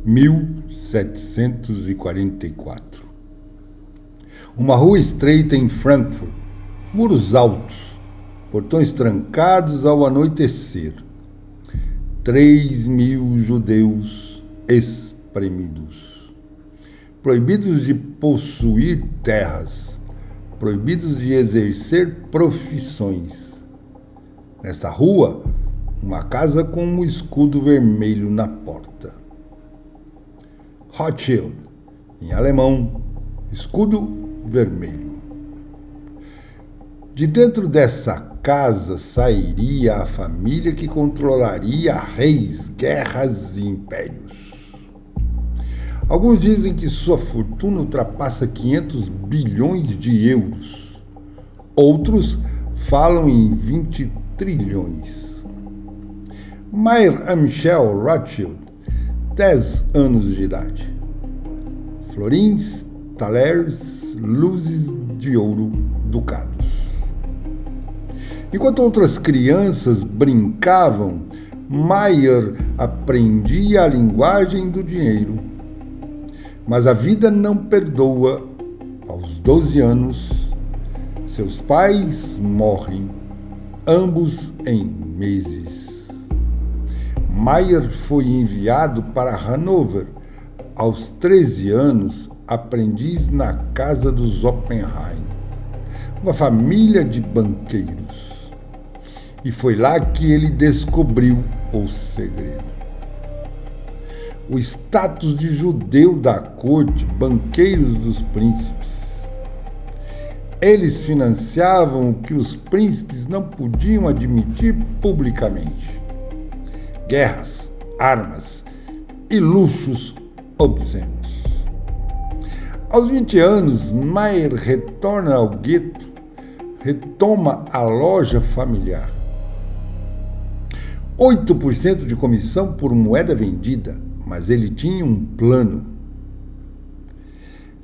1744. Uma rua estreita em Frankfurt, muros altos, portões trancados ao anoitecer. 3.000 judeus espremidos. Proibidos de possuir terras, proibidos de exercer profissões. Nesta rua, uma casa com um escudo vermelho na porta. Rothschild, em alemão, escudo vermelho. De dentro dessa casa sairia a família que controlaria reis, guerras e impérios. Alguns dizem que sua fortuna ultrapassa 500 bilhões de euros. Outros falam em 20 trilhões. Mayer Michel Rothschild, 10 anos de idade. Florins, talheres, luzes de ouro, ducados. Enquanto outras crianças brincavam, Mayer aprendia a linguagem do dinheiro. Mas a vida não perdoa. Aos 12 anos, seus pais morrem, ambos em meses. Mayer foi enviado para Hanover. Aos 13 anos, aprendiz na casa dos Oppenheim, uma família de banqueiros. E foi lá que ele descobriu o segredo. O status de judeu da corte, banqueiros dos príncipes. Eles financiavam o que os príncipes não podiam admitir publicamente: guerras, armas e luxos obscenos. Aos 20 anos, Mayer retorna ao gueto, retoma a loja familiar. 8% de comissão por moeda vendida, mas ele tinha um plano.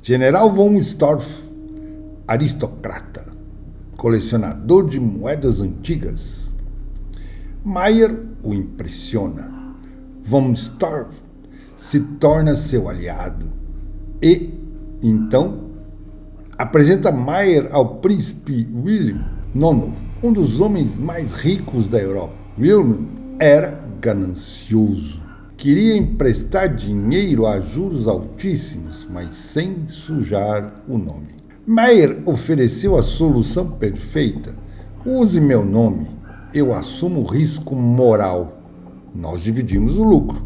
General von Storff, aristocrata, colecionador de moedas antigas. Mayer o impressiona. Von Storff se torna seu aliado e, então, apresenta Mayer ao príncipe Wilhelm IX, um dos homens mais ricos da Europa. Wilhelm era ganancioso. Queria emprestar dinheiro a juros altíssimos, mas sem sujar o nome. Mayer ofereceu a solução perfeita. Use meu nome, eu assumo o risco moral. Nós dividimos o lucro.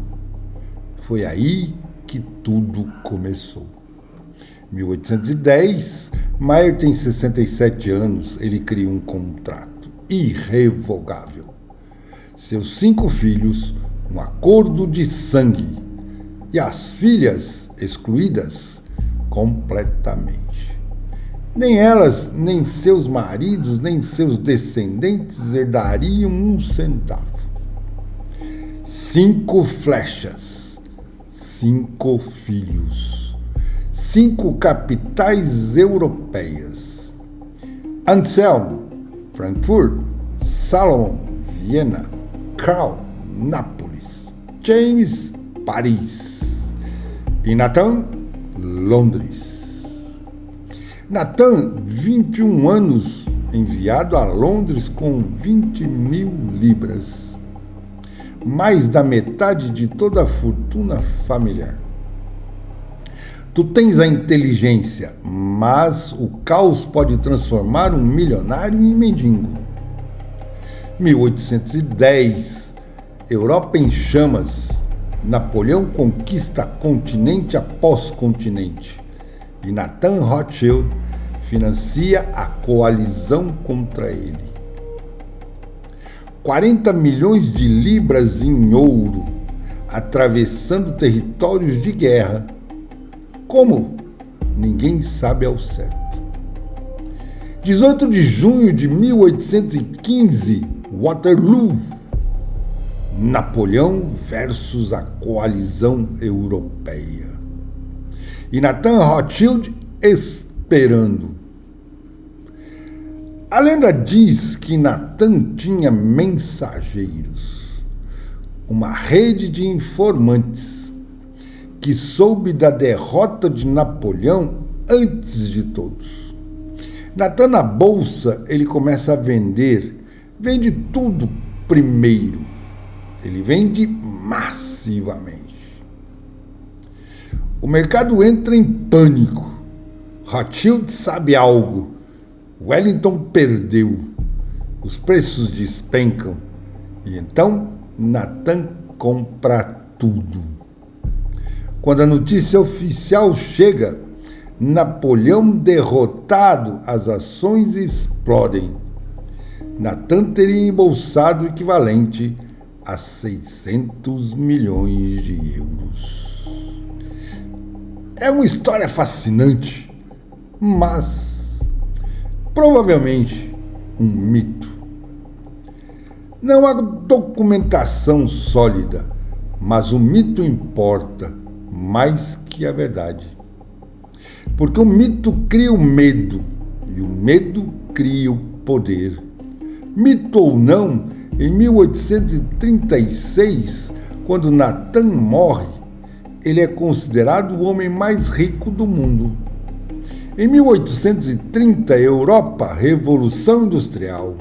Foi aí que tudo começou. 1810, Mayer tem 67 anos, ele cria um contrato irrevogável. Seus 5 filhos, um acordo de sangue, e as filhas excluídas completamente. Nem elas, nem seus maridos, nem seus descendentes herdariam um centavo. 5 flechas, 5 filhos, 5 capitais europeias: Anselm, Frankfurt; Salomon, Viena; Karl, Nápoles; James, Paris; e Nathan, Londres. Nathan, 21 anos, enviado a Londres com 20.000 libras, mais da metade de toda a fortuna familiar. Tu tens a inteligência, mas o caos pode transformar um milionário em mendigo. 1810, Europa em chamas. Napoleão conquista continente após continente. E Nathan Rothschild financia a coalizão contra ele. 40 milhões de libras em ouro, atravessando territórios de guerra. Como? Ninguém sabe ao certo. 18 de junho de 1815, Waterloo. Napoleão versus a coalizão europeia. E Nathan Rothschild esperando. A lenda diz que Nathan tinha mensageiros, uma rede de informantes que soube da derrota de Napoleão antes de todos. Natan, na bolsa, ele começa a vender. Vende tudo primeiro. Ele vende massivamente. O mercado entra em pânico. Rothschild sabe algo. Wellington perdeu. Os preços despencam. E então Natan compra tudo. Quando a notícia oficial chega, Napoleão derrotado, as ações explodem. Natan teria embolsado o equivalente a 600 milhões de euros. É uma história fascinante, mas provavelmente um mito. Não há documentação sólida, mas o mito importa mais que a verdade. Porque o mito cria o medo, e o medo cria o poder. Mito ou não, em 1836, quando Natan morre, ele é considerado o homem mais rico do mundo. Em 1830, Europa, Revolução Industrial.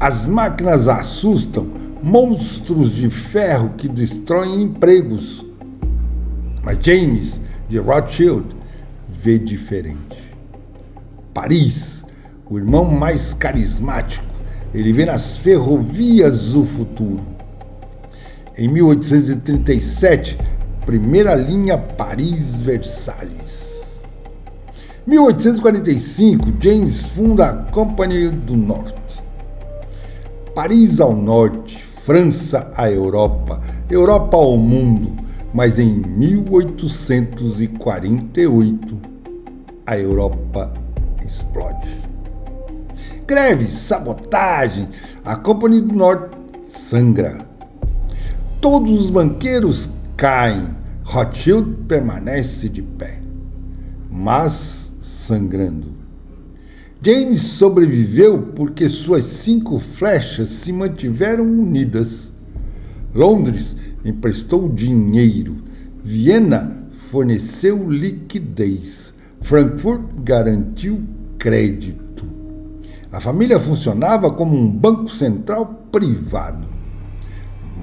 As máquinas assustam, monstros de ferro que destroem empregos. Mas James de Rothschild vê diferente. Paris, o irmão mais carismático, ele vê nas ferrovias o futuro. Em 1837, primeira linha Paris-Versalhes. 1845, James funda a Companhia do Norte. Paris ao norte, França à Europa, Europa ao mundo, mas em 1848 a Europa explode. Greve, sabotagem, a Companhia do Norte sangra. Todos os banqueiros caem, Rothschild permanece de pé, mas sangrando. James sobreviveu porque suas 5 flechas se mantiveram unidas. Londres emprestou dinheiro. Viena forneceu liquidez. Frankfurt garantiu crédito. A família funcionava como um banco central privado,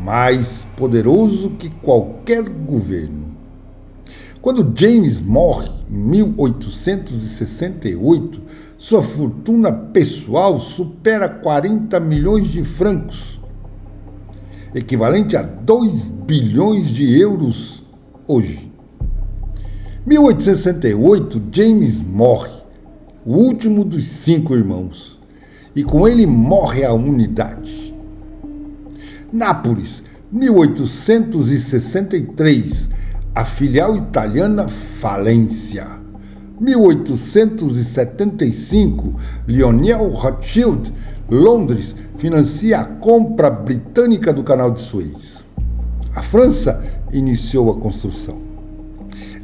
mais poderoso que qualquer governo. Quando James morre, em 1868, sua fortuna pessoal supera 40 milhões de francos, equivalente a 2 bilhões de euros hoje. 1868, James morre, o último dos 5 irmãos, e com ele morre a unidade. Nápoles, 1863, a filial italiana falência. 1875, Lionel Rothschild, Londres, financia a compra britânica do Canal de Suez. A França iniciou a construção.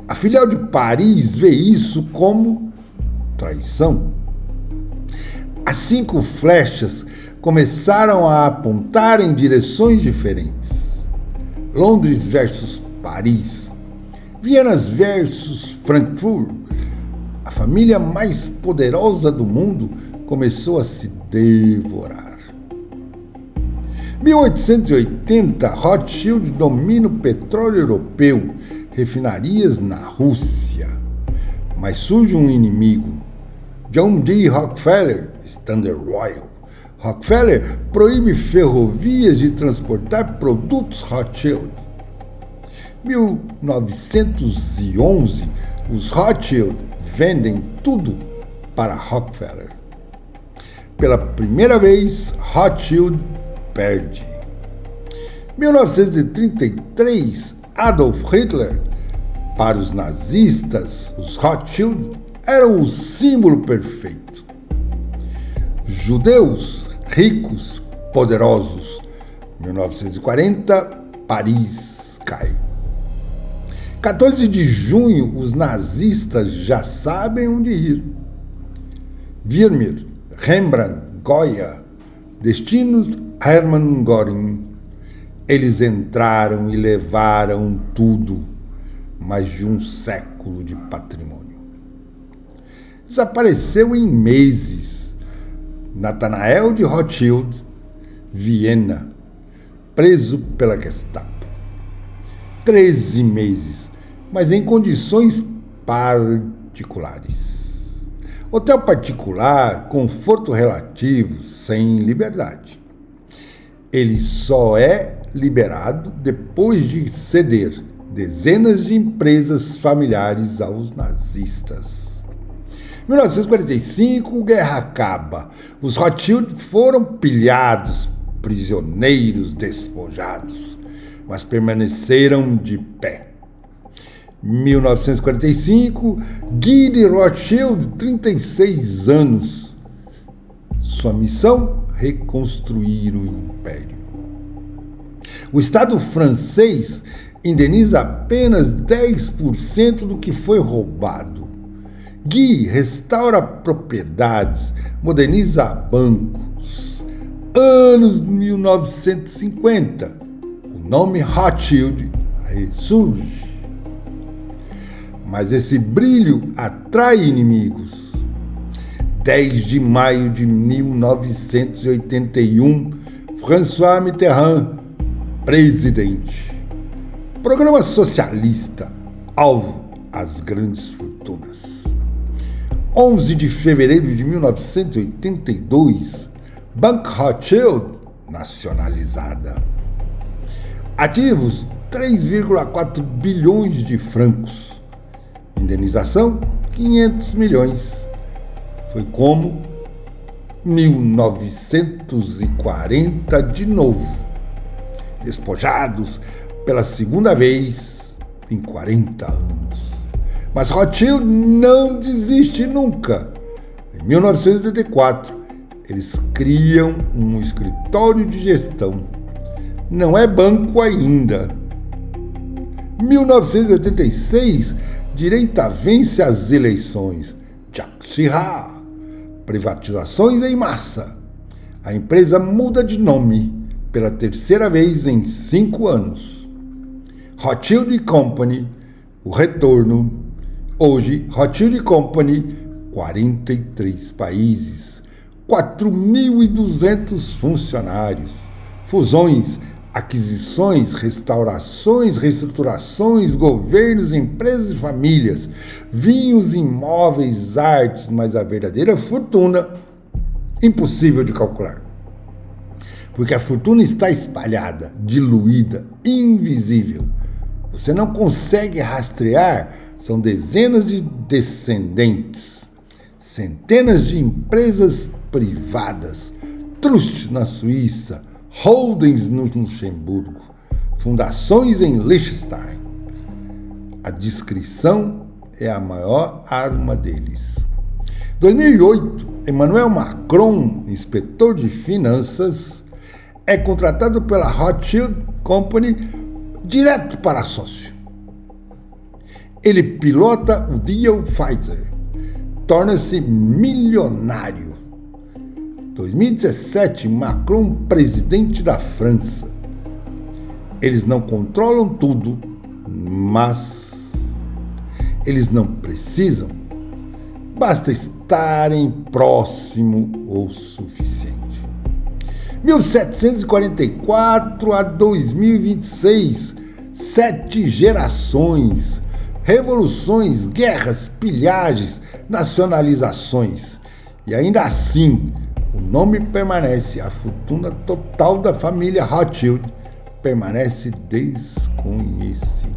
A filial de Paris vê isso como traição. As 5 flechas começaram a apontar em direções diferentes. Londres versus Paris, Viena versus Frankfurt. A família mais poderosa do mundo começou a se devorar. 1880, Rothschild domina o petróleo europeu, refinarias na Rússia. Mas surge um inimigo, John D. Rockefeller, Standard Oil. Rockefeller proíbe ferrovias de transportar produtos Rothschild. 1911, os Rothschild vendem tudo para Rockefeller. Pela primeira vez, Rothschild perde. 1933, Adolf Hitler. Para os nazistas, os Rothschild eram o símbolo perfeito. Judeus ricos, poderosos. 1940, Paris cai. 14 de junho, os nazistas já sabem onde ir. Vermeer, Rembrandt, Goya, destinos Hermann Göring. Eles entraram e levaram tudo, mais de um século de patrimônio. Desapareceu em meses. Nathanael de Rothschild, Viena, preso pela Gestapo. 13 meses, mas em condições particulares. Hotel particular, conforto relativo, sem liberdade. Ele só é liberado depois de ceder dezenas de empresas familiares aos nazistas. Em 1945, guerra acaba. Os Rothschild foram pilhados, prisioneiros despojados, mas permaneceram de pé. 1945, Guy de Rothschild, 36 anos. Sua missão? Reconstruir o império. O Estado francês indeniza apenas 10% do que foi roubado. Guy restaura propriedades, moderniza bancos. Anos 1950, o nome Rothschild ressurge. Mas esse brilho atrai inimigos. 10 de maio de 1981, François Mitterrand, presidente. Programa socialista, alvo às grandes fortunas. 11 de fevereiro de 1982, Banco Rothschild nacionalizada. Ativos, 3,4 bilhões de francos. Indenização, 500 milhões. Foi como 1940 de novo. Despojados pela segunda vez em 40 anos. Mas Rothschild não desiste nunca. Em 1984, eles criam um escritório de gestão. Não é banco ainda. 1986, direita vence as eleições. Jacques Chirac. Privatizações em massa. A empresa muda de nome pela terceira vez em 5 anos. Rothschild Company, o retorno. Hoje, Rothschild Company, 43 países, 4.200 funcionários, fusões, aquisições, restaurações, reestruturações, governos, empresas e famílias, vinhos, imóveis, artes, mas a verdadeira fortuna, impossível de calcular. Porque a fortuna está espalhada, diluída, invisível. Você não consegue rastrear, são dezenas de descendentes, centenas de empresas privadas, trusts na Suíça, holdings no Luxemburgo, fundações em Liechtenstein. A discrição é a maior arma deles. 2008, Emmanuel Macron, inspetor de finanças, é contratado pela Rothschild Company direto para sócio. Ele pilota o Deal Pfizer, torna-se milionário. 2017, Macron, presidente da França. Eles não controlam tudo, mas eles não precisam. Basta estarem próximo o suficiente. 1744 a 2026, 7 gerações, revoluções, guerras, pilhagens, nacionalizações. E ainda assim, o nome permanece, a fortuna total da família Rothschild permanece desconhecida.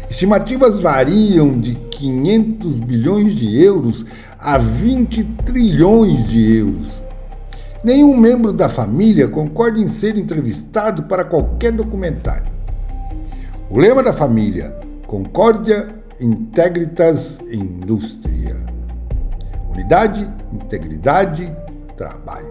Estimativas variam de 500 bilhões de euros a 20 trilhões de euros. Nenhum membro da família concorda em ser entrevistado para qualquer documentário. O lema da família: Concordia, Integritas, Industria. Unidade, integridade, trabalho.